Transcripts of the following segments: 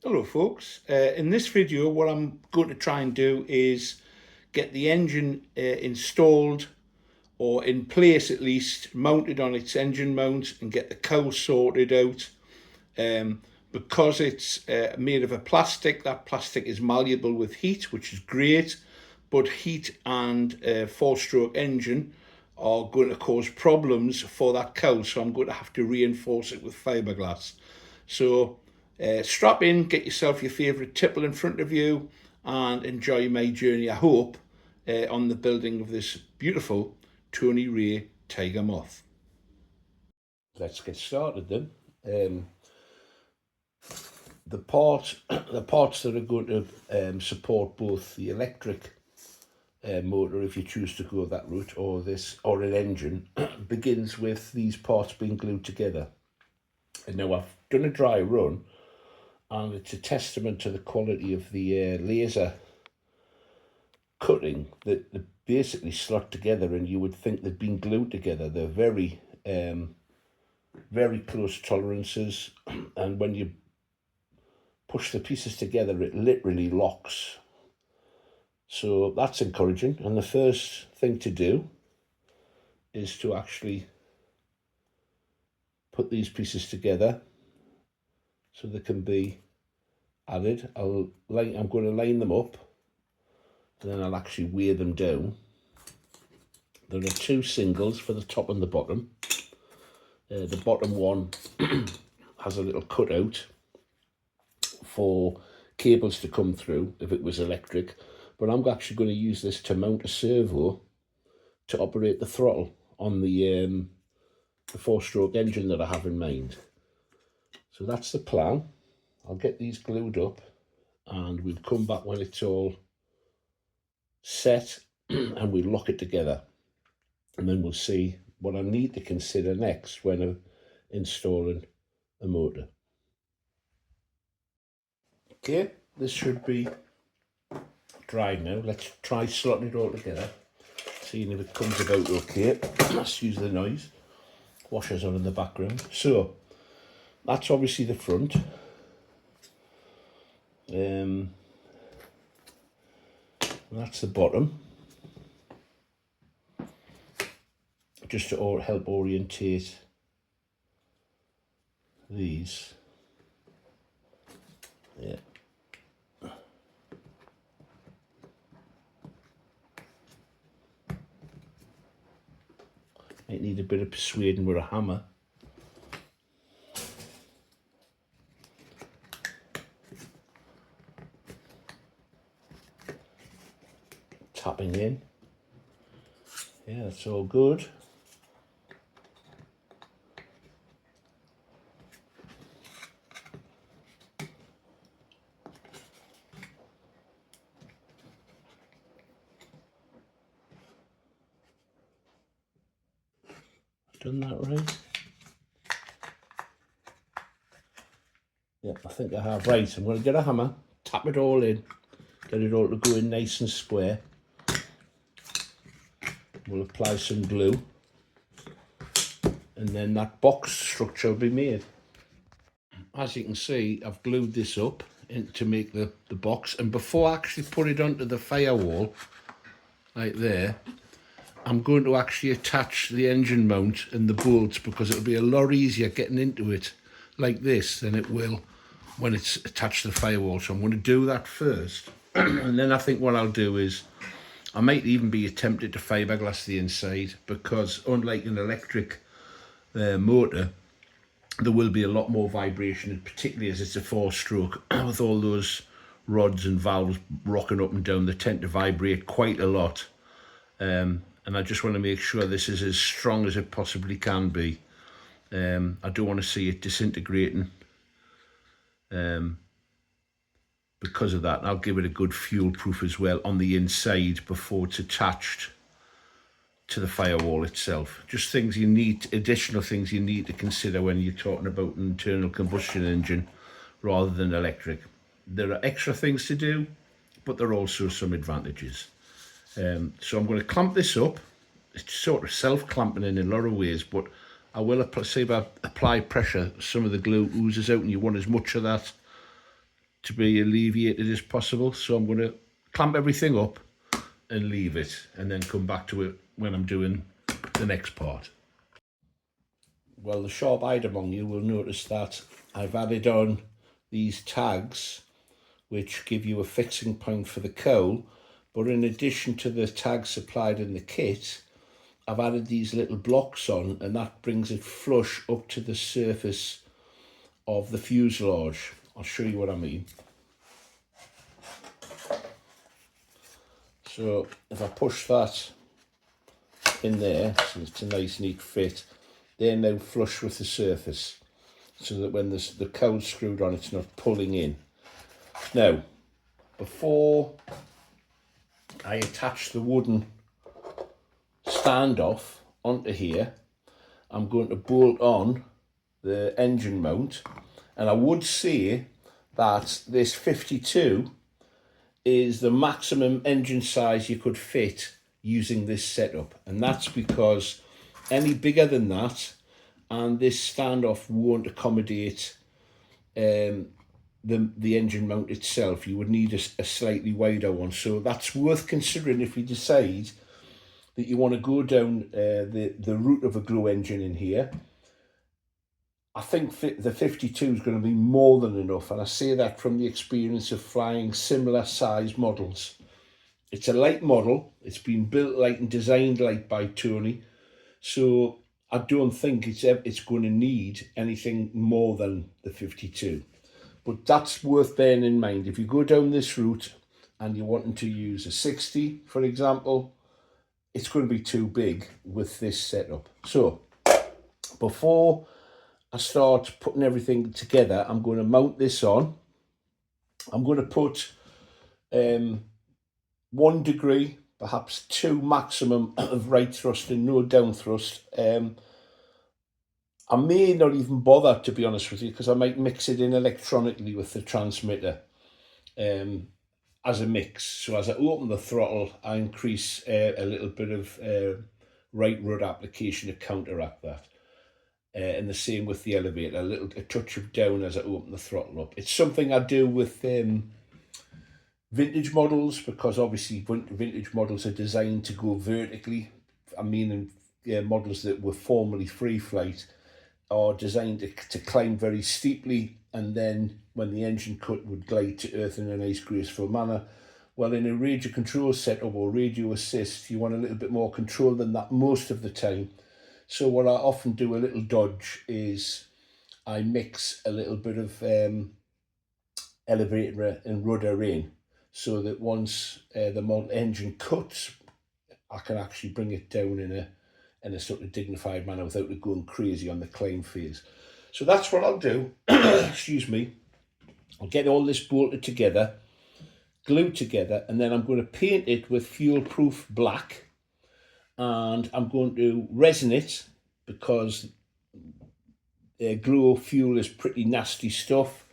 Hello folks, in this video what I'm going to try and do is get the engine installed, or in place at least, mounted on its engine mount, and get the cowl sorted out. Because it's made of a plastic, that plastic is malleable with heat, which is great, but heat and four-stroke engine are going to cause problems for that cowl, so I'm going to have to reinforce it with fiberglass. So strap in, get yourself your favourite tipple in front of you, and enjoy my journey, I hope, on the building of this beautiful Tony Ray Tiger Moth. Let's get started then. The parts that are going to support both the electric motor, if you choose to go that route, or an engine, begins with these parts being glued together. And now I've done a dry run, and it's a testament to the quality of the laser cutting that they basically slot together, and you would think they've been glued together. They're very close tolerances, and when you push the pieces together it literally locks. So that's encouraging. And the first thing to do is to actually put these pieces together so they can be added. I'm going to line them up, and then I'll actually weigh them down. There are two singles for the top and the bottom. The bottom one has a little cutout for cables to come through if it was electric, but I'm actually going to use this to mount a servo to operate the throttle on the four-stroke engine that I have in mind. So that's the plan. I'll get these glued up, and we'll come back when it's all set and we'll lock it together, and then we'll see what I need to consider next when installing a motor. Okay, this should be dried now. Let's try slotting it all together, seeing if it comes about okay. Excuse the noise. Washers are in the background. So that's obviously the front. That's the bottom. Just to help orientate these. Yeah. Might need a bit of persuading with a hammer. Tapping in. Yeah, that's all good. Done that right? Yep, I think I have. Right, I'm going to get a hammer, tap it all in, get it all to go in nice and square. We'll apply some glue, and then that box structure will be made. As you can see, I've glued this up to make the box, and before I actually put it onto the firewall, like there, I'm going to actually attach the engine mount and the bolts, because it'll be a lot easier getting into it like this than it will when it's attached to the firewall. So I'm going to do that first, and then I think what I'll do is I might even be tempted to fiberglass the inside, because unlike an electric motor, there will be a lot more vibration, and particularly as it's a four-stroke, with all those rods and valves rocking up and down, they tend to vibrate quite a lot. And I just want to make sure this is as strong as it possibly can be. I don't want to see it disintegrating. Because of that, I'll give it a good fuel proof as well on the inside before it's attached to the firewall itself. Just things you need, additional things you need to consider when you're talking about an internal combustion engine rather than electric. There are extra things to do, but there are also some advantages. So I'm going to clamp this up. It's sort of self-clamping in a lot of ways, but I will apply pressure, some of the glue oozes out, and you want as much of that to be alleviated as possible. So I'm going to clamp everything up and leave it, and then come back to it when I'm doing the next part. Well, the sharp-eyed among you will notice that I've added on these tags which give you a fixing point for the cowl, but in addition to the tags supplied in the kit, I've added these little blocks on, and that brings it flush up to the surface of the fuselage. I'll show you what I mean. So if I push that in there, so it's a nice neat fit, they're now flush with the surface, so that when the cowl's screwed on, it's not pulling in. Now, before I attach the wooden standoff onto here, I'm going to bolt on the engine mount, and I would say that this 52 is the maximum engine size you could fit using this setup, and that's because any bigger than that and this standoff won't accommodate the engine mount itself. You would need a slightly wider one, so that's worth considering if you decide that you want to go down the route of a glue engine in here. I think the 52 is going to be more than enough, and I say that from the experience of flying similar size models. It's a light model, it's been built light and designed light by Tony, so I don't think it's going to need anything more than the 52. But that's worth bearing in mind. If you go down this route and you're wanting to use a 60, for example, it's going to be too big with this setup. So before I start putting everything together, I'm going to mount this on. I'm going to put 1 degree, perhaps 2 maximum of right thrust and no down thrust. I may not even bother, to be honest with you, because I might mix it in electronically with the transmitter as a mix. So as I open the throttle, I increase a little bit of right rud application to counteract that. And the same with the elevator, a touch of down as I open the throttle up. It's something I do with vintage models, because obviously vintage models are designed to go vertically. I mean, models that were formerly free flight are designed to climb very steeply, and then when the engine cut would glide to earth in a nice graceful manner. Well, in a radio control setup or radio assist, you want a little bit more control than that most of the time. So what I often do, a little dodge, is I mix a little bit of elevator and rudder in, so that once the engine cuts, I can actually bring it down in a sort of dignified manner without it going crazy on the climb phase. So that's what I'll do. Excuse me. I'll get all this bolted together, glued together, and then I'm going to paint it with fuel-proof black. And I'm going to resin it, because glue fuel is pretty nasty stuff.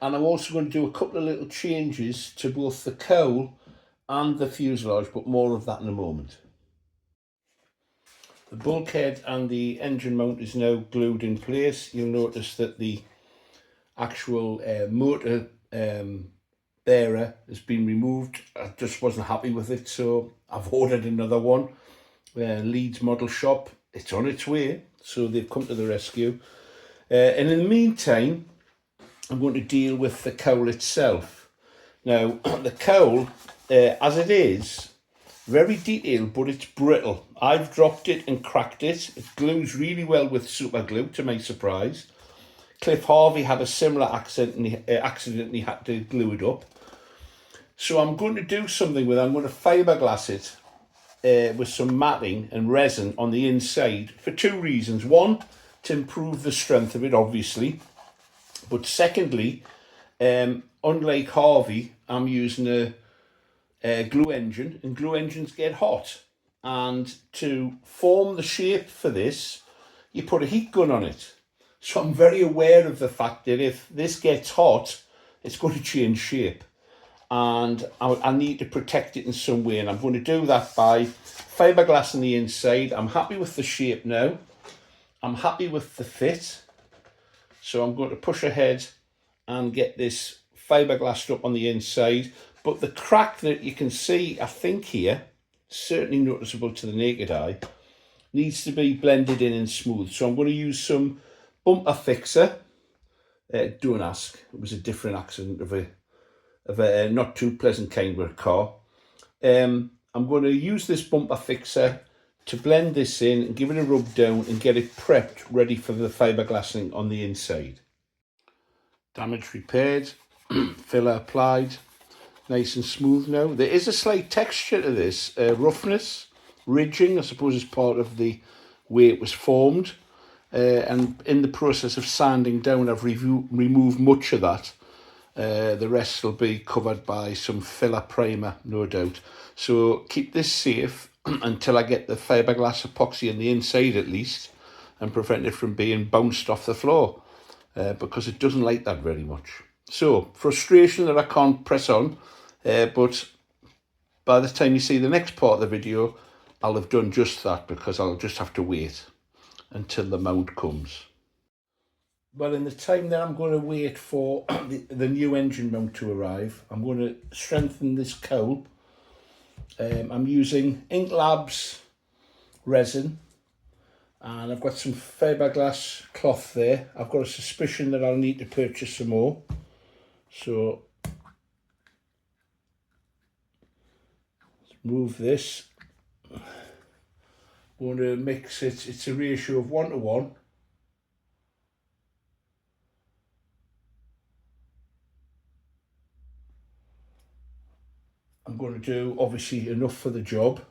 And I'm also going to do a couple of little changes to both the cowl and the fuselage, but more of that in a moment. The bulkhead and the engine mount is now glued in place. You'll notice that the actual motor bearer has been removed. I just wasn't happy with it, so I've ordered another one. Leeds Model Shop, it's on its way, so they've come to the rescue. And in the meantime, I'm going to deal with the cowl itself. Now, the cowl, as it is, very detailed, but it's brittle. I've dropped it and cracked it. It glues really well with super glue, to my surprise. Cliff Harvey had a similar accident and he had to glue it up. So I'm going to do something with it. I'm going to fiberglass it with some matting and resin on the inside for 2 reasons. One, to improve the strength of it, obviously. But secondly, unlike Harvey, I'm using a glue engine, and glue engines get hot. And to form the shape for this, you put a heat gun on it. So I'm very aware of the fact that if this gets hot, it's going to change shape. And I need to protect it in some way, and I'm going to do that by fiberglassing the inside. I'm happy with the shape now. I'm happy with the fit. So I'm going to push ahead and get this fiberglassed up on the inside, but the crack that you can see, I think here, certainly noticeable to the naked eye, needs to be blended in and smooth. So I'm going to use some bumper fixer. Don't ask, it was a different accident of a not too pleasant kind with a car. I'm going to use this bumper fixer to blend this in and give it a rub down and get it prepped ready for the fiberglassing on the inside. Damage repaired, filler applied, nice and smooth now. There is a slight texture to this, roughness, ridging, I suppose is part of the way it was formed. And in the process of sanding down, I've removed much of that. The rest will be covered by some filler primer, no doubt. So keep this safe until I get the fiberglass epoxy on the inside at least, and prevent it from being bounced off the floor, because it doesn't like that very much. So, frustration that I can't press on, but by the time you see the next part of the video, I'll have done just that, because I'll just have to wait until the mount comes. Well, in the time that I'm going to wait for the new engine mount to arrive, I'm going to strengthen this cowl. I'm using Ink Labs resin, and I've got some fiberglass cloth there. I've got a suspicion that I'll need to purchase some more. So, let's move this. I'm going to mix it. It's a ratio of 1:1. I'm going to do obviously enough for the job,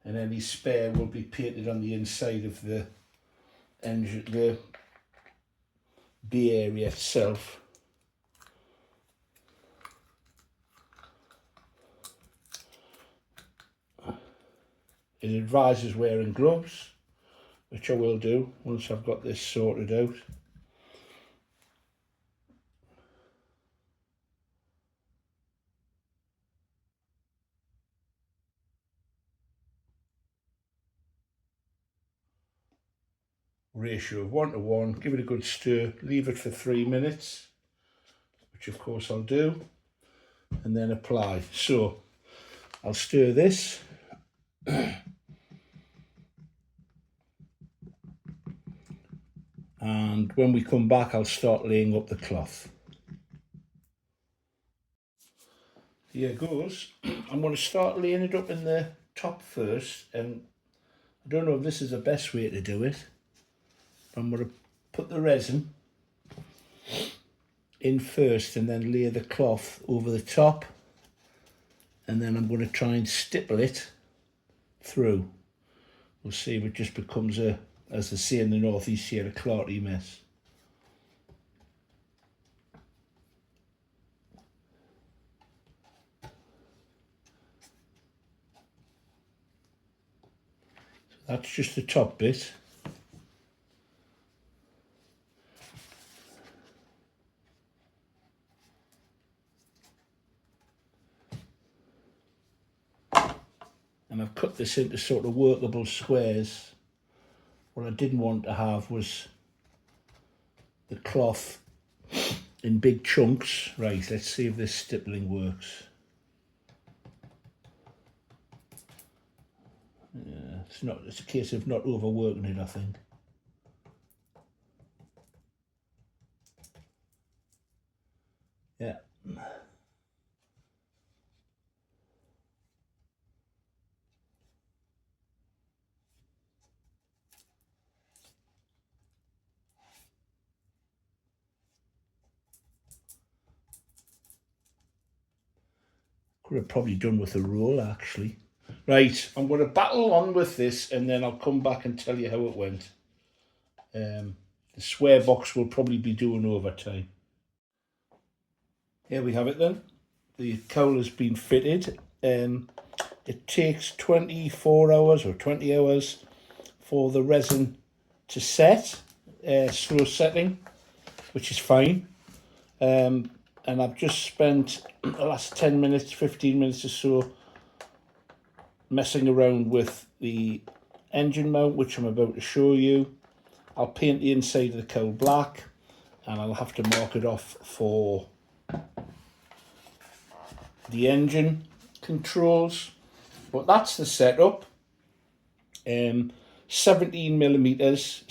and any spare will be painted on the inside of the engine, the B area itself. It advises wearing gloves, which I will do once I've got this sorted out. Ratio of 1:1, give it a good stir, leave it for 3 minutes, which of course I'll do, and then apply. So I'll stir this. And when we come back, I'll start laying up the cloth. Here goes. I'm going to start laying it up in the top first, and I don't know if this is the best way to do it. I'm going to put the resin in first and then lay the cloth over the top, and then I'm going to try and stipple it through. We'll see if it just becomes a, as they say in the northeast here, a clarty mess. So that's just the top bit. And I've cut this into sort of workable squares. What I didn't want to have was the cloth in big chunks. Right, let's see if this stippling works. Yeah, it's a case of not overworking it, I think. Yeah. Could have probably done with a roll, actually. Right, I'm going to battle on with this, and then I'll come back and tell you how it went. The swear box will probably be doing overtime. Here we have it then. The cowl has been fitted. It takes 24 hours or 20 hours for the resin to set, slow setting, which is fine. And I've just spent the last 10 minutes, 15 minutes or so messing around with the engine mount, which I'm about to show you. I'll paint the inside of the cowl black, and I'll have to mark it off for the engine controls. But that's the setup. 17 centimeters,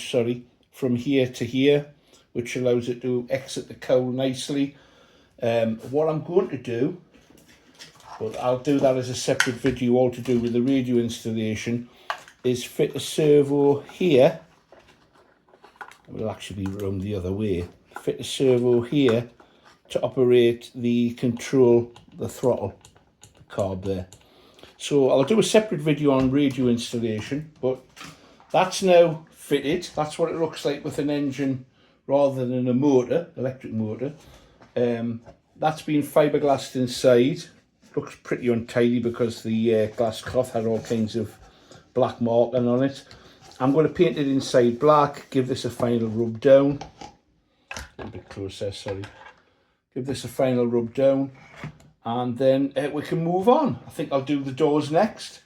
sorry, from here to here, which allows it to exit the cowl nicely. What I'm going to do, but I'll do that as a separate video, all to do with the radio installation, is fit a servo here. It will actually be run the other way. Fit a servo here to operate the control, the throttle, the carb there. So I'll do a separate video on radio installation, but that's now fitted. That's what it looks like with an engine rather than a motor, electric motor. That's been fiberglassed inside. Looks pretty untidy because the glass cloth had all kinds of black marking on it. I'm going to paint it inside black, give this a final rub down. A bit closer, sorry. Give this a final rub down, and then we can move on. I think I'll do the doors next.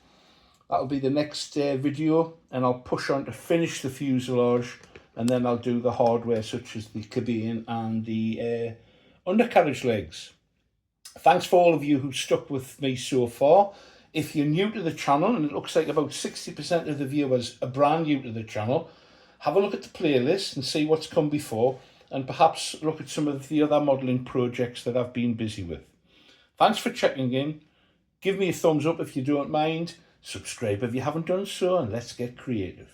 That'll be the next video, and I'll push on to finish the fuselage, and then I'll do the hardware such as the cabine and the undercarriage legs. Thanks for all of you who stuck with me so far. If you're new to the channel, and it looks like about 60% of the viewers are brand new to the channel, have a look at the playlist and see what's come before, and perhaps look at some of the other modelling projects that I've been busy with. Thanks for checking in. Give me a thumbs up if you don't mind. Subscribe if you haven't done so, and let's get creative.